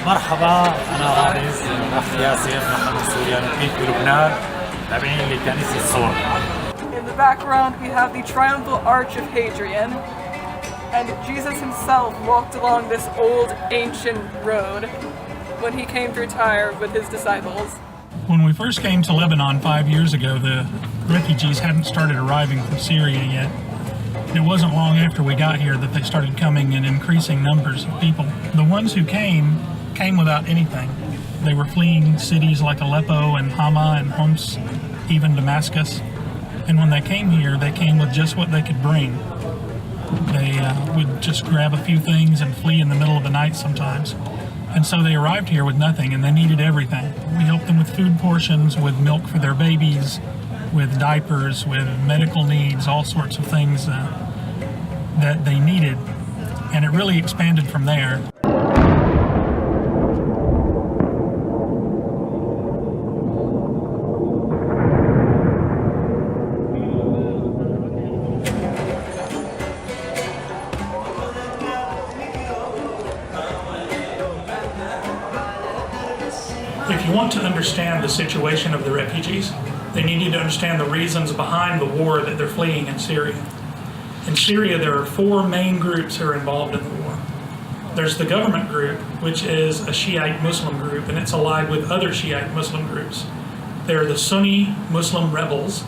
مرحبا، أنا رامز الأخ ياسر، نحن من سوريا نقيم في لبنان تابعين لكنيسة الصور. In the background we have the triumphal arch of Hadrian, and Jesus himself walked along this old ancient road when he came through Tyre with his disciples. When we first came to Lebanon 5 years ago, the refugees hadn't started arriving from Syria yet. It wasn't long after we got here that they started coming in increasing numbers of people. The ones who came without anything. They were fleeing cities like Aleppo and Hama and Homs, even Damascus. And when they came here, they came with just what they could bring. They would just grab a few things and flee in the middle of the night sometimes. And so they arrived here with nothing, and they needed everything. We helped them with food portions, with milk for their babies, with diapers, with medical needs, all sorts of things that they needed. And it really expanded from there. If you want to understand the situation of the refugees, then you need to understand the reasons behind the war that they're fleeing in Syria. In Syria, there are four main groups who are involved in the war. There's the government group, which is a Shiite Muslim group, and it's allied with other Shiite Muslim groups. There are the Sunni Muslim rebels.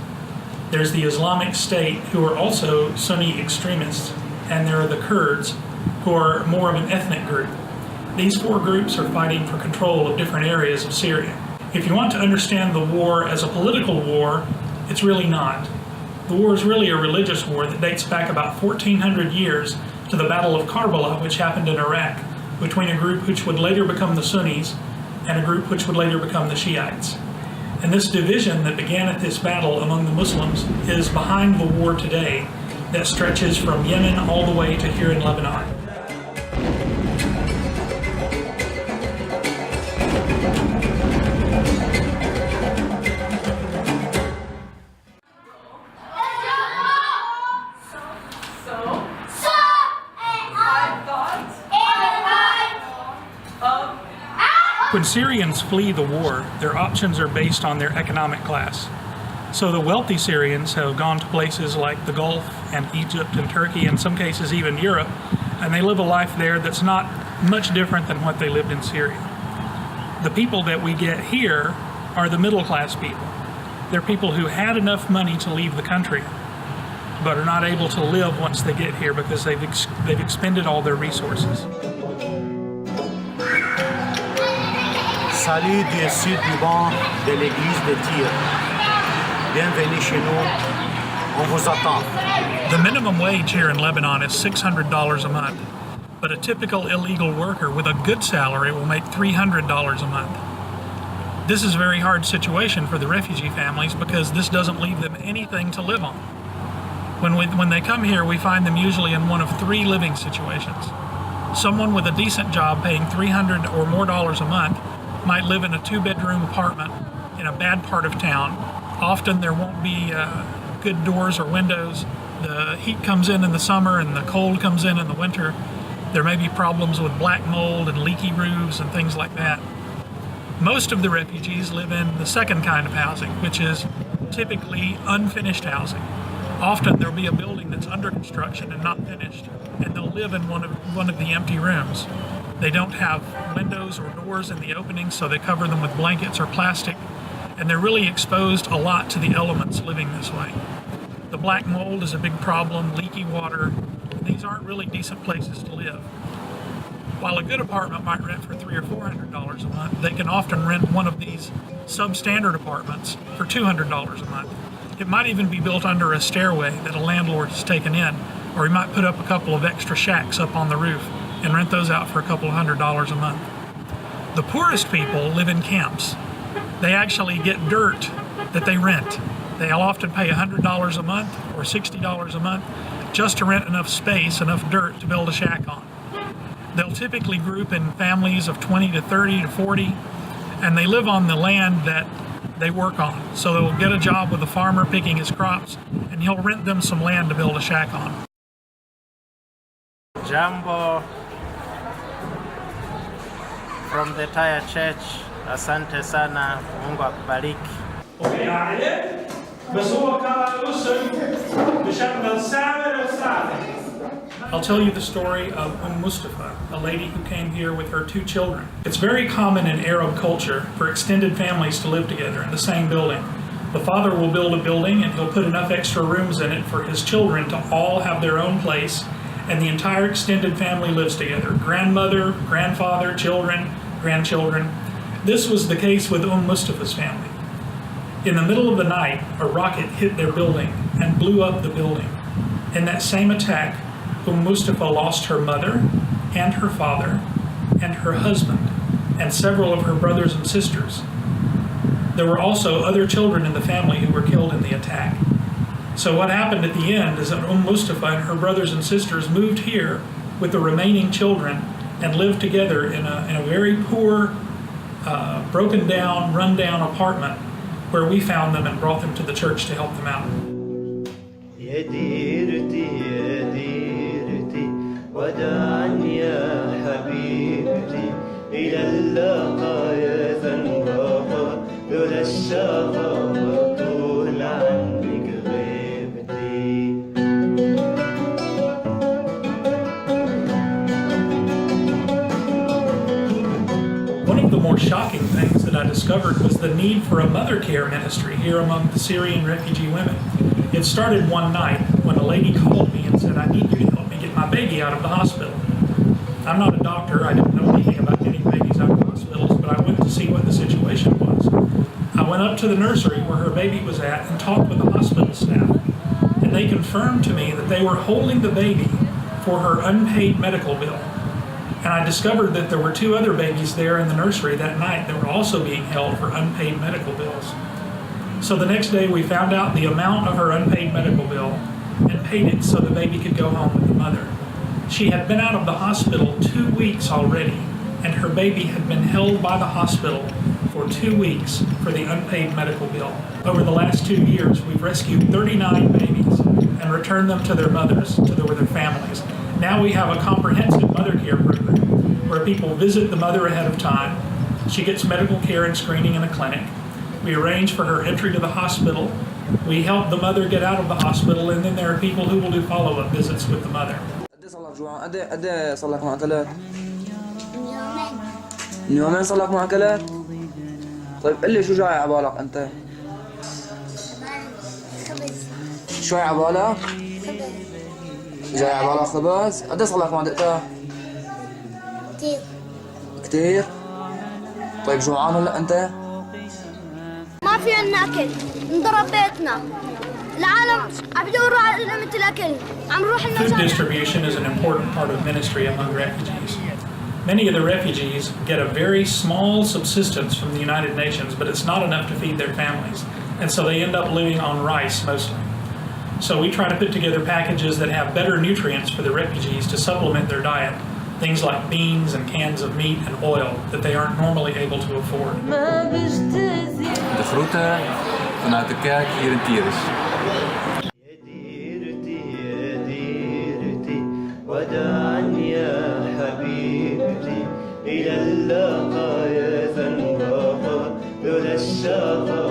There's the Islamic State, who are also Sunni extremists. And there are the Kurds, who are more of an ethnic group. These four groups are fighting for control of different areas of Syria. If you want to understand the war as a political war, it's really not. The war is really a religious war that dates back about 1,400 years to the Battle of Karbala, which happened in Iraq, between a group which would later become the Sunnis and a group which would later become the Shiites. And this division that began at this battle among the Muslims is behind the war today that stretches from Yemen all the way to here in Lebanon. When Syrians flee the war, their options are based on their economic class. So the wealthy Syrians have gone to places like the Gulf and Egypt and Turkey, in some cases even Europe, and they live a life there that's not much different than what they lived in Syria. The people that we get here are the middle class people. They're people who had enough money to leave the country, but are not able to live once they get here because they've expended all their resources. Salut du sud Liban de l'église de Tyre. Bienvenue chez nous. On vous attend. The minimum wage here in Lebanon is $600 a month, but a typical illegal worker with a good salary will make $300 a month. This is a very hard situation for the refugee families because this doesn't leave them anything to live on. When they come here, we find them usually in one of three living situations. Someone with a decent job paying $300 or more a month might live in a two-bedroom apartment in a bad part of town. Often there won't be good doors or windows. The heat comes in the summer and the cold comes in the winter. There may be problems with black mold and leaky roofs and things like that. Most of the refugees live in the second kind of housing, which is typically unfinished housing. Often there'll be a building that's under construction and not finished, and they'll live in one of the empty rooms. They don't have windows or doors in the openings, so they cover them with blankets or plastic, and they're really exposed a lot to the elements living this way. The black mold is a big problem, leaky water. These aren't really decent places to live. While a good apartment might rent for $300 or $400 a month, they can often rent one of these substandard apartments for $200 a month. It might even be built under a stairway that a landlord has taken in, or he might put up a couple of extra shacks up on the roof and rent those out for a couple of $100 a month. The poorest people live in camps. They actually get dirt that they rent. They'll often pay $100 a month or $60 a month just to rent enough space, enough dirt to build a shack on. They'll typically group in families of 20 to 30 to 40, and they live on the land that they work on. So they'll get a job with a farmer picking his crops, and he'll rent them some land to build a shack on. Jumbo from the entire church. Asante sana, Mungu akubariki. I'll tell you the story of Mustafa, a lady who came here with her 2 children. It's very common in Arab culture for extended families to live together in the same building. The father will build a building and he'll put enough extra rooms in it for his children to all have their own place, and the entire extended family lives together. Grandmother, grandfather, children, grandchildren. This was the case with Mustafa's family. In the middle of the night, a rocket hit their building and blew up the building. In that same attack, Mustafa lost her mother and her father and her husband and several of her brothers and sisters. There were also other children in the family who were killed in the attack. So what happened at the end is that Mustafa and her brothers and sisters moved here with the remaining children and lived together in a very poor, broken down, run down apartment where we found them and brought them to the church to help them out. ودعني يا حبيبتي إلى اللقاء يا ذنبها لولا الشفا طول عنك غيبتي. One of the more shocking things that I discovered was the need for a mother care ministry here among the Syrian refugee women. It started one night when a lady called me and said, "I need you to help me get my baby out of the hospital." I'm not a doctor, I didn't know anything about getting babies out of hospitals, but I went to see what the situation was. I went up to the nursery where her baby was at and talked with the hospital staff, and they confirmed to me that they were holding the baby for her unpaid medical bill. And I discovered that there were 2 other babies there in the nursery that night that were also being held for unpaid medical bills. So the next day we found out the amount of her unpaid medical bill and paid it so the baby could go home with the mother. She had been out of the hospital 2 weeks already, and her baby had been held by the hospital for 2 weeks for the unpaid medical bill. Over the last 2 years, we've rescued 39 babies and returned them to their mothers, to their families. Now we have a comprehensive mother care program where people visit the mother ahead of time. She gets medical care and screening in a clinic. We arrange for her entry to the hospital. We help the mother get out of the hospital, and then there are people who will do follow-up visits with the mother. قد صار لك معتلات؟ من يومين صار لك معتلات؟ طيب قل لي شو جاي على بالك انت؟ شو جاي على بالك؟ جاي على بالك خبز؟ قد صار لك معتلات؟ كثير كثير؟ طيب جوعان هلا انت؟ ما في عنا اكل، انضرب بيتنا. العالم عم يدوروا على قيمة الاكل، عم نروح Food distribution is an important part of ministry among refugees. Many of the refugees get a very small subsistence from the United Nations, but it's not enough to feed their families, and so they end up living on rice mostly. So we try to put together packages that have better nutrients for the refugees to supplement their diet. Things like beans and cans of meat and oil that they aren't normally able to afford. De groeten vanuit de kerk hier in Tiris. ودعني يا حبيبتي إلى اللقاء يا ذنبها لولا الشفا